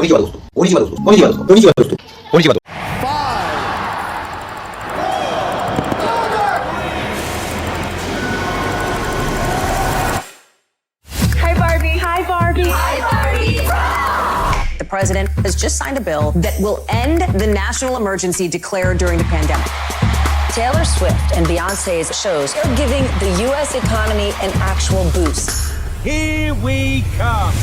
Konnichiwa dosto. Konnichiwa dosto. Konnichiwa dosto. Konnichiwa dosto. Konnichiwa dosto. Hi Barbie. Hi Barbie. Hi Barbie. The president has just signed a bill that will end the national emergency declared during the pandemic. Taylor Swift and Beyonce's shows are giving the U.S. economy an actual boost. Here we come.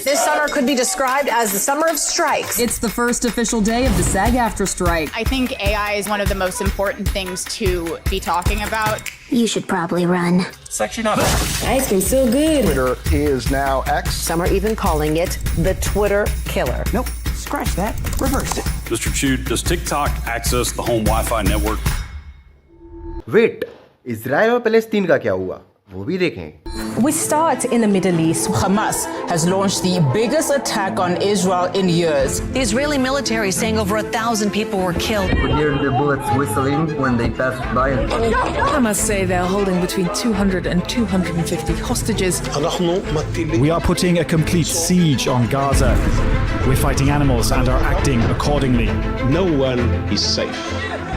This summer could be described as the summer of strikes. It's the first official day of the SAG-AFTRA strike. I think AI is one of the most important things to be talking about. You should probably run. It's actually not bad. Ice cream so good. Twitter is now X. Some are even calling it the Twitter killer. Nope, scratch that, reverse it. Mr. Chu, does TikTok access the home Wi-Fi network? Wait, Israel और Palestine का क्या हुआ वो भी देखें. We start in the Middle East. Hamas has launched the biggest attack on Israel in years. The Israeli military saying over 1,000 people were killed. We hear the bullets whistling when they pass by. Hamas say they're holding between 200 and 250 hostages. We are putting a complete siege on Gaza. We're fighting animals and are acting accordingly. No one is safe.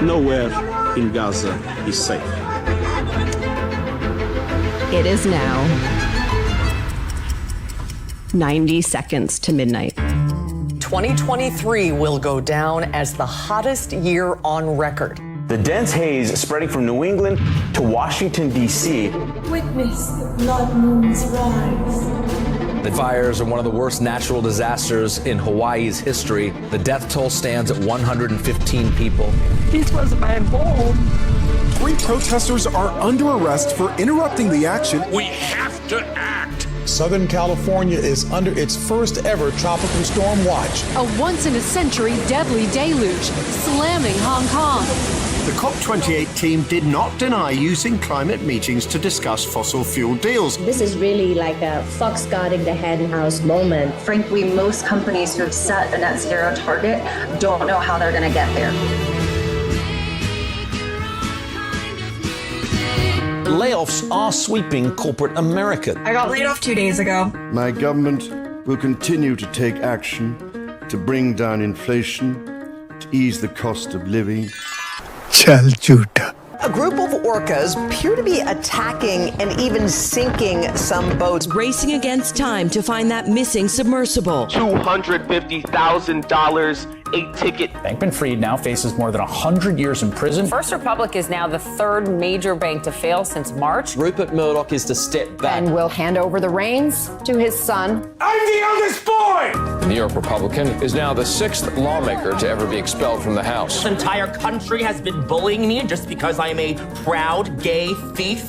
Nowhere in Gaza is safe. It is now 90 seconds to midnight. 2023 will go down as the hottest year on record. The dense haze spreading from New England to Washington, D.C. Witness the blood moon's rise. The fires are one of the worst natural disasters in Hawaii's history. The death toll stands at 115 people. This was my home. 3 protesters are under arrest for interrupting the action. We have to act. Southern California is under its first ever tropical storm watch. A once-in-a-century deadly deluge slamming Hong Kong. The COP28 team did not deny using climate meetings to discuss fossil fuel deals. This is really like a fox guarding the hen house moment. Frankly, most companies who have set a net zero target don't know how they're going to get there. Layoffs are sweeping corporate America. I got laid off 2 days ago. My government will continue to take action to bring down inflation, to ease the cost of living. चल झूठा. A group of orcas appear to be attacking and even sinking some boats. Racing against time to find that missing submersible. $250,000 a ticket. Bankman-Fried now faces more than 100 years in prison. First Republic is now the third major bank to fail since March. Rupert Murdoch is to step back. And will hand over the reins to his son. I'm the eldest boy! The New York Republican is now the 6th lawmaker to ever be expelled from the House. This entire country has been bullying me just because I am a proud gay thief.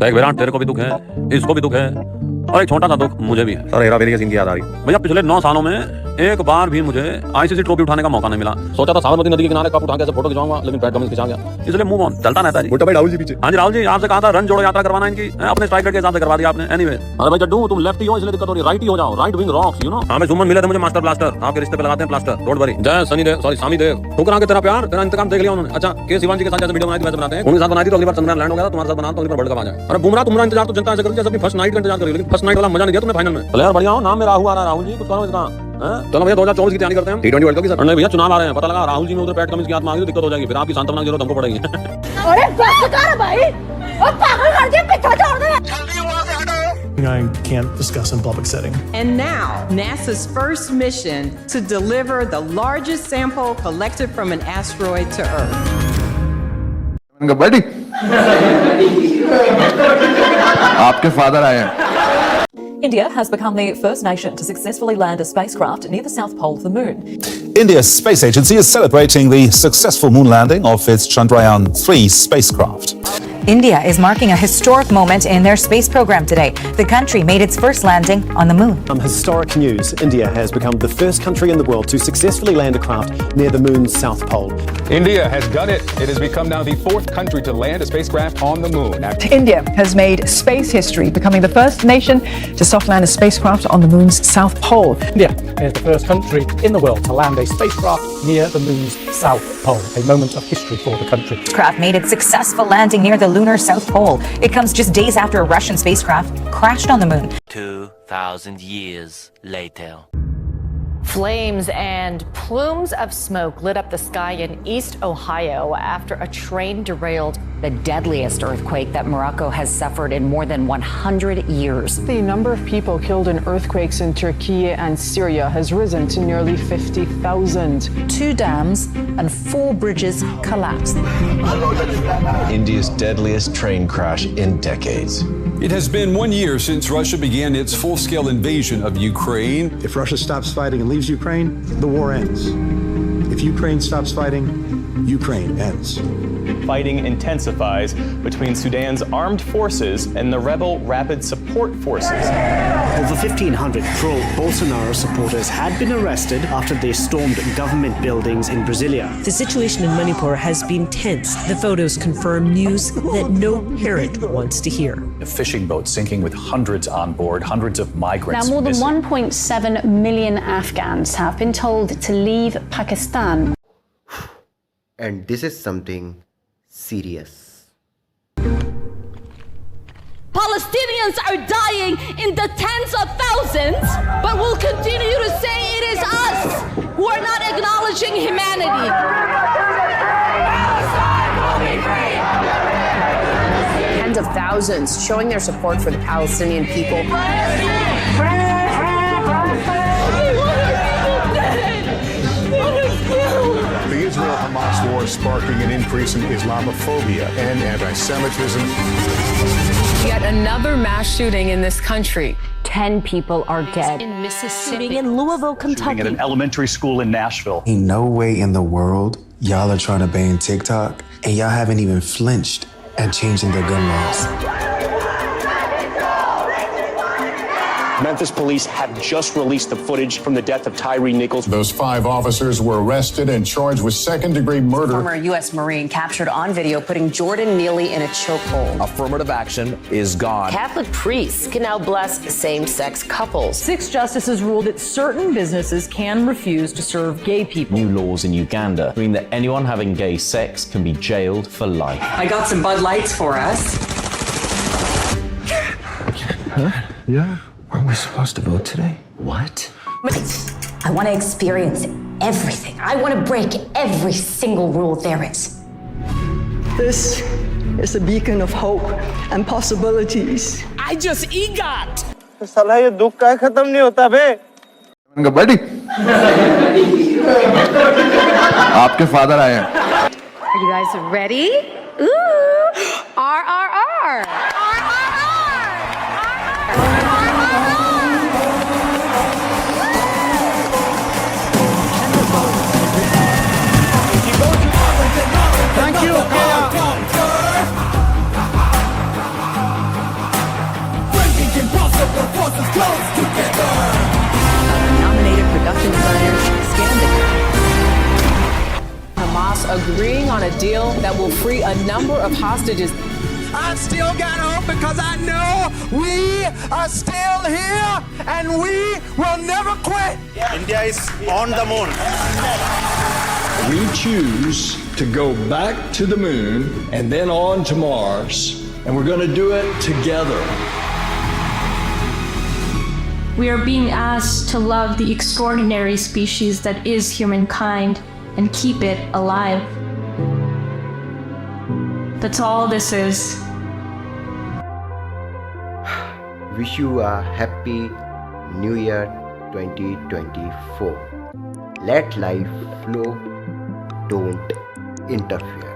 देख विराट, तेरे को भी दुख है, इसको भी दुख है, और एक छोटा सा दुख मुझे भी है. सर हेरा फेरी के सीन की याद आ रही. भैया पिछले 9 सालों में एक बार भी मुझे आईसीसी ट्रॉफी उठाने का मौका नहीं मिला. सोचा था साबरमती नदी के किनारे कप उठा के ऐसे फोटो खिंचवाऊंगा, लेकिन पैट कमिंस खिंचा गया. इसलिए मूव ऑन चलता रहता है. मोटा भाई राहुल जी पीछे. हाँ जी राहुल जी, आपसे कहा था रन जोड़ो यात्रा करवाना इनकी, अपने स्ट्राइक रेट के हिसाब से करवा दिया आपने. एनीवे, अरे भाई जड्डू तुम लेफ्ट ही हो इसलिए दिक्कत हो रही है, राइट ही हो जाओ. Right wing rocks, you know. हमें सुमन मिले थे मुझे मास्टर ब्लास्टर, आपके रिश्ते पे लगाते हैं प्लास्टर. Don't worry. जय सनी देव, सॉरी सामी देव. ठुकरा के तेरा प्यार, तेरा इंतकाम देख लिया उन्होंने. अच्छा के शिवान जी के साथ जैसे वीडियो बनाई थी वैसे बनाते हैं. उनके साथ बनाई थी तो अगली बार चंद्रयान लैंड हो गया, तुम्हारे साथ बना तो अगली बार वर्ल्ड कप आ जाए. अरे बुमराह तुम्हारा इंतजार तो जनता ऐसे करती है जैसे अपनी फर्स्ट नाइट का इंतजार कर रही है, लेकिन फर्स्ट नाइट वाला मजा नहीं दिया तुमने फाइनल में. प्लेयर बढ़िया हो, नाम में राहुल आ रहा है. राहुल जी कुछ करो इसका. चलो भैया 2024 की तैयारी करते हैं. T20 वर्ल्ड कप की सर. नहीं भैया चुनाव आ रहे हैं, पता लगा राहुल जी में उधर पैट कमिंस की आत्मा आ गई, दिक्कत हो जाएगी. फिर आपकी सांत्वना की जरूरत हमको पड़ेगी. अरे बस कर भाई, अब पागल कर दिया, पीछे छोड़ दे. जल्दी वहां से हटो. I can't discuss in public setting. And now, NASA's first mission to deliver the largest sample collected from an asteroid to Earth. बड़ी आपके फादर आए हैं. India has become the first nation to successfully land a spacecraft near the South Pole of the Moon. India's space agency is celebrating the successful moon landing of its Chandrayaan-3 spacecraft. India is marking a historic moment in their space program today. The country made its first landing on the moon. Historic news. India has become the first country in the world to successfully land a craft near the moon's south pole. India has done it. It has become now the 4th country to land a spacecraft on the moon. India has made space history, becoming the first nation to soft land a spacecraft on the moon's south pole. India is the first country in the world to land a spacecraft near the moon's south pole, a moment of history for the country. Craft made its successful landing near the lunar South Pole. It comes just days after a Russian spacecraft crashed on the moon. 2,000 years later. Flames and plumes of smoke lit up the sky in East Ohio after a train derailed. The deadliest earthquake that Morocco has suffered in more than 100 years. The number of people killed in earthquakes in Turkey and Syria has risen to nearly 50,000. 2 dams and 4 bridges collapsed. India's deadliest train crash in decades. It has been 1 year since Russia began its full-scale invasion of Ukraine. If Russia stops fighting and leaves Ukraine, the war ends. If Ukraine stops fighting, Ukraine ends. Fighting intensifies between Sudan's armed forces and the rebel Rapid Support Forces. Over 1,500 pro-Bolsonaro supporters had been arrested after they stormed government buildings in Brasilia. The situation in Manipur has been tense. The photos confirm news that no parent wants to hear. A fishing boat sinking with hundreds on board, hundreds of migrants. Now, more than missing. 1.7 million Afghans have been told to leave Pakistan. And this is something serious. Palestinians are dying in the tens of thousands, but we'll continue to say it is us who are not acknowledging humanity. Tens of thousands showing their support for the Palestinian people. The Israel-Hamas war is sparking an increase in Islamophobia and anti-Semitism. Yet another mass shooting in this country. 10 people are dead. In Mississippi, in Louisville, Kentucky. At an elementary school in Nashville. Ain't no way in the world y'all are trying to ban TikTok and y'all haven't even flinched at changing their gun laws. Memphis police have just released the footage from the death of Tyree Nichols. Those 5 officers were arrested and charged with second-degree murder. Former U.S. Marine captured on video putting Jordan Neely in a chokehold. Affirmative action is gone. Catholic priests can now bless same-sex couples. 6 justices ruled that certain businesses can refuse to serve gay people. New laws in Uganda mean that anyone having gay sex can be jailed for life. I got some Bud Lights for us. Huh? Yeah. Aren't we supposed to vote today? What? I want to experience everything. I want to break every single rule there is. This is a beacon of hope and possibilities. I just EGOT. साला ये दुख का खत्म नहीं होता बे। बड़ी आपके father आए हैं। Are you guys ready? Ooh! RRR! Thank you. Nominated production designer, Hamas agreeing on a deal that will free a number of hostages. I still got hope because I know we are still here and we will never quit. India is on the moon. We choose to go back to the moon and then on to Mars, and we're going to do it together. We are being asked to love the extraordinary species that is humankind and keep it alive. That's all this is. Wish you a happy New Year 2024. Let life flow, don't interfere.